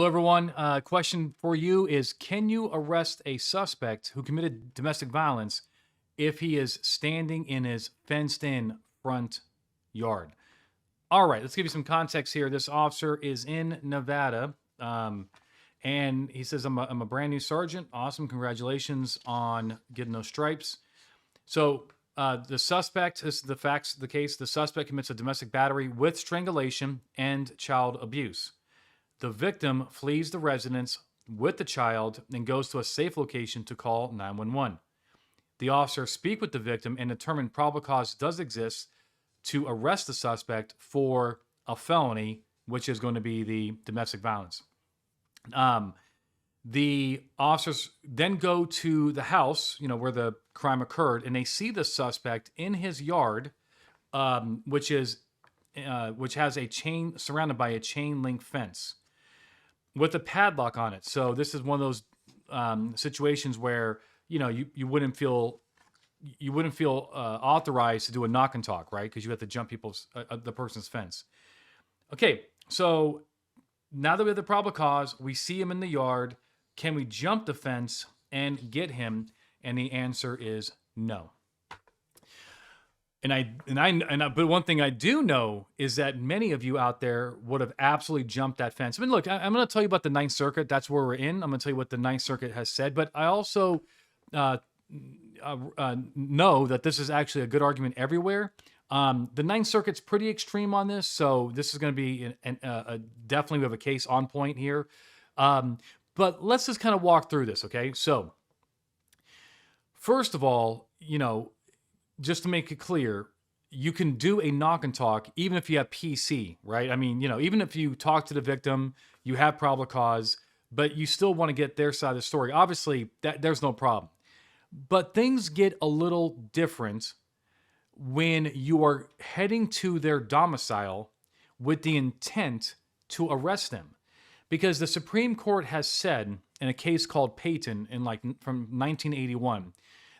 Hello, everyone. Question for you is: can you arrest a suspect who committed domestic violence if he is standing in his fenced-in front yard? All right, let's give you some context here. This officer is in Nevada, and he says, I'm a brand new sergeant. Awesome. Congratulations on getting those stripes. So the suspect, this is the facts of the case, the suspect commits a domestic battery with strangulation and child abuse. The victim flees the residence with the child and goes to a safe location to call 911. The officers speak with the victim and determine probable cause does exist to arrest the suspect for a felony, which is going to be the domestic violence. The officers then go to the house, where the crime occurred, and they see the suspect in his yard, which has a chain surrounded by a chain link fence with a padlock on it. So this is one of those situations where you wouldn't feel authorized to do a knock and talk, right? Because you have to jump the person's fence. Okay, so now that we have the probable cause, we see him in the yard. Can we jump the fence and get him? And the answer is no. But one thing I do know is that many of you out there would have absolutely jumped that fence. I mean, look, I'm going to tell you about the Ninth Circuit. That's where we're in. I'm going to tell you what the Ninth Circuit has said. But I also know that this is actually a good argument everywhere. The Ninth Circuit's pretty extreme on this, so this is going to be definitely we have a case on point here. But let's just kind of walk through this, okay? So, first of all, just to make it clear, you can do a knock and talk even if you have PC, right? I mean, even if you talk to the victim, you have probable cause, but you still want to get their side of the story. Obviously, there's no problem. But things get a little different when you are heading to their domicile with the intent to arrest them. Because the Supreme Court has said in a case called Payton from 1981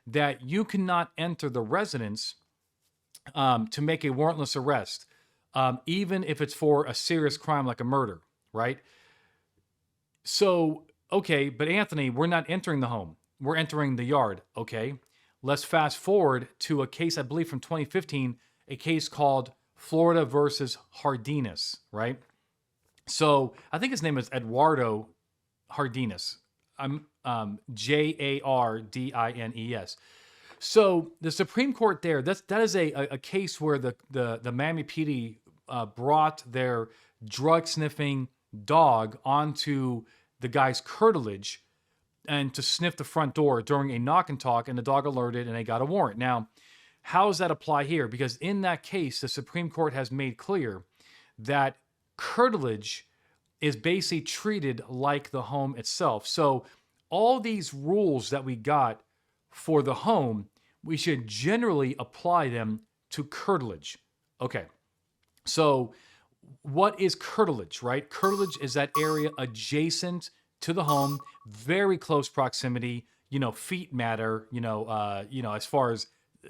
that you cannot enter the residence to make a warrantless arrest, even if it's for a serious crime like a murder, right? So, okay, but Anthony, we're not entering the home. We're entering the yard, okay? Let's fast forward to a case, I believe from 2015, a case called Florida versus Jardines, right? So I think his name is Eduardo Jardines. Jardines. So the Supreme Court there, that is a case where the Miami PD brought their drug sniffing dog onto the guy's curtilage and to sniff the front door during a knock and talk, and the dog alerted and they got a warrant. Now, how does that apply here? Because in that case, the Supreme Court has made clear that curtilage is basically treated like the home itself. So all these rules that we got for the home, we should generally apply them to curtilage. Okay, so what is curtilage, right? Curtilage is that area adjacent to the home, very close proximity. Feet matter, as far as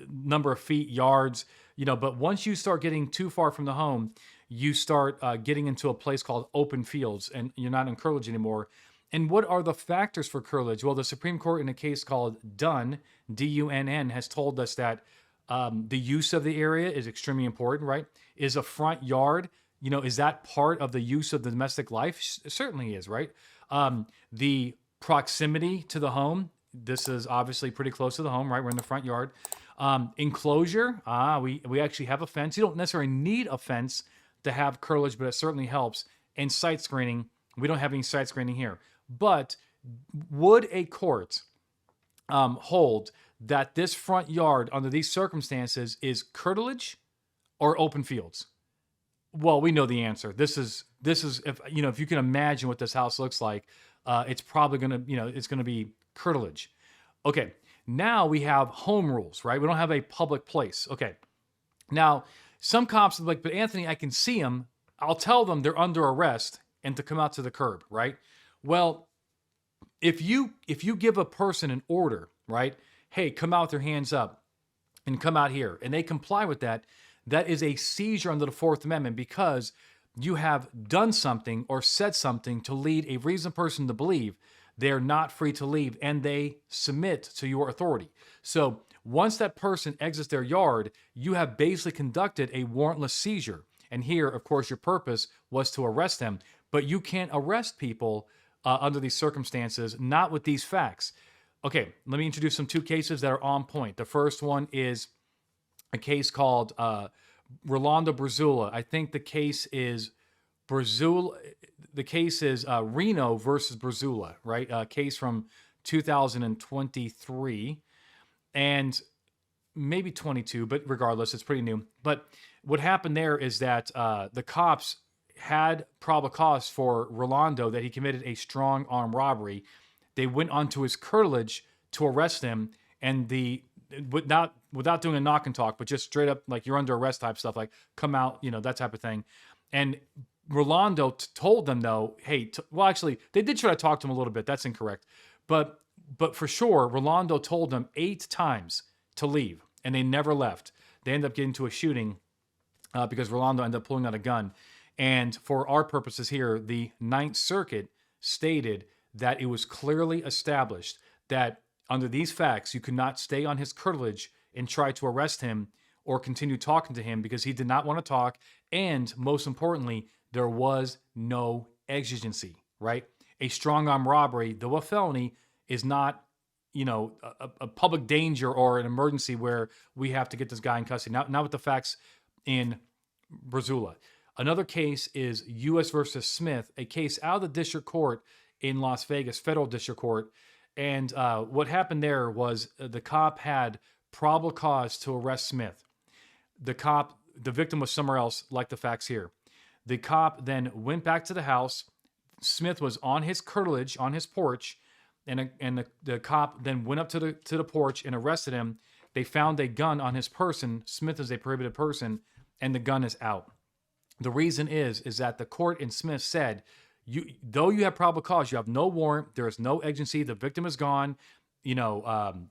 number of feet, yards, but once you start getting too far from the home, you start getting into a place called open fields, and you're not in curtilage anymore. And what are the factors for curtilage? Well, the Supreme Court in a case called Dunn, D-U-N-N, has told us that the use of the area is extremely important, right? Is a front yard, is that part of the use of the domestic life? It certainly is, right? The proximity to the home, this is obviously pretty close to the home, right? We're in the front yard. Enclosure, we actually have a fence. You don't necessarily need a fence to have curtilage, but it certainly helps. And site screening, we don't have any site screening here. But would a court hold that this front yard under these circumstances is curtilage or open fields? Well, we know the answer. This is if you can imagine what this house looks like, it's probably it's gonna be curtilage. Okay, now we have home rules, right? We don't have a public place. Okay, now some cops are like, but Anthony, I can see them. I'll tell them they're under arrest and to come out to the curb, right? Well, if you give a person an order, right? Hey, come out with your hands up and come out here, and they comply with that, that is a seizure under the Fourth Amendment, because you have done something or said something to lead a reasonable person to believe they're not free to leave, and they submit to your authority. So once that person exits their yard, you have basically conducted a warrantless seizure. And here, of course, your purpose was to arrest them, but you can't arrest people under these circumstances, not with these facts. Okay, let me introduce two cases that are on point. The first one is a case called Rolando Brizuela. I think the case is Brizuela. The case is Reno versus Brizuela, right? A case from 2023 and maybe 22, but regardless, it's pretty new. But what happened there is that the cops had probable cause for Rolando that he committed a strong arm robbery. They went onto his curtilage to arrest him, and without doing a knock and talk, but just straight up like you're under arrest type stuff, like come out, that type of thing. And Rolando told them though, hey, well, actually, they did try to talk to him a little bit. That's incorrect. But for sure, Rolando told them 8 times to leave, and they never left. They ended up getting into a shooting because Rolando ended up pulling out a gun. And for our purposes here, the Ninth Circuit stated that it was clearly established that under these facts, you could not stay on his curtilage and try to arrest him or continue talking to him because he did not want to talk. And most importantly, there was no exigency, right? A strong arm robbery, though a felony, is not, a public danger or an emergency where we have to get this guy in custody. Not with the facts in Brizuela. Another case is U.S. versus Smith, a case out of the district court in Las Vegas, federal district court. And what happened there was the cop had probable cause to arrest Smith. The victim was somewhere else, like the facts here. The cop then went back to the house. Smith was on his curtilage, on his porch, and the cop then went up to the porch and arrested him. They found a gun on his person. Smith is a prohibited person, and the gun is out. The reason is that the court in Smith said, though you have probable cause, you have no warrant, there is no agency, the victim is gone, and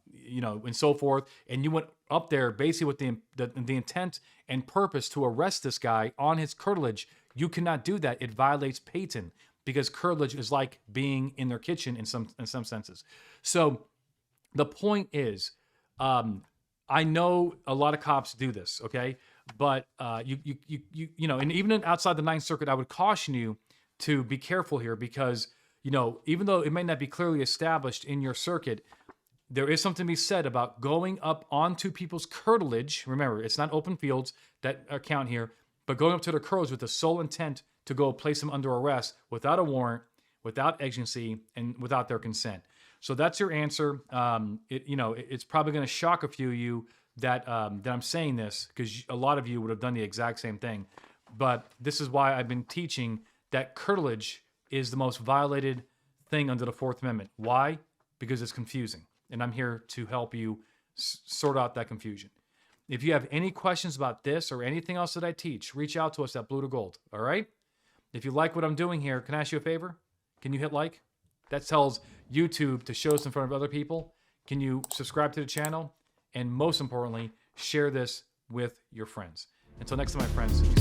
so forth, and you went up there basically with the intent and purpose to arrest this guy on his curtilage. You cannot do that. It violates Payton because curtilage is like being in their kitchen in some senses. So the point is, I know a lot of cops do this, okay? But and even outside the Ninth Circuit, I would caution you to be careful here because, even though it may not be clearly established in your circuit, there is something to be said about going up onto people's curtilage. Remember, it's not open fields that count here, but going up to their curtilage with the sole intent to go place them under arrest without a warrant, without agency, and without their consent. So that's your answer. It's probably going to shock a few of you that I'm saying this because a lot of you would have done the exact same thing. But this is why I've been teaching that curtilage is the most violated thing under the Fourth Amendment. Why? Because it's confusing. And I'm here to help you sort out that confusion. If you have any questions about this or anything else that I teach, reach out to us at Blue to Gold. All right? If you like what I'm doing here, can I ask you a favor? Can you hit like? That tells YouTube to show us in front of other people. Can you subscribe to the channel? And most importantly, share this with your friends. Until next time, my friends.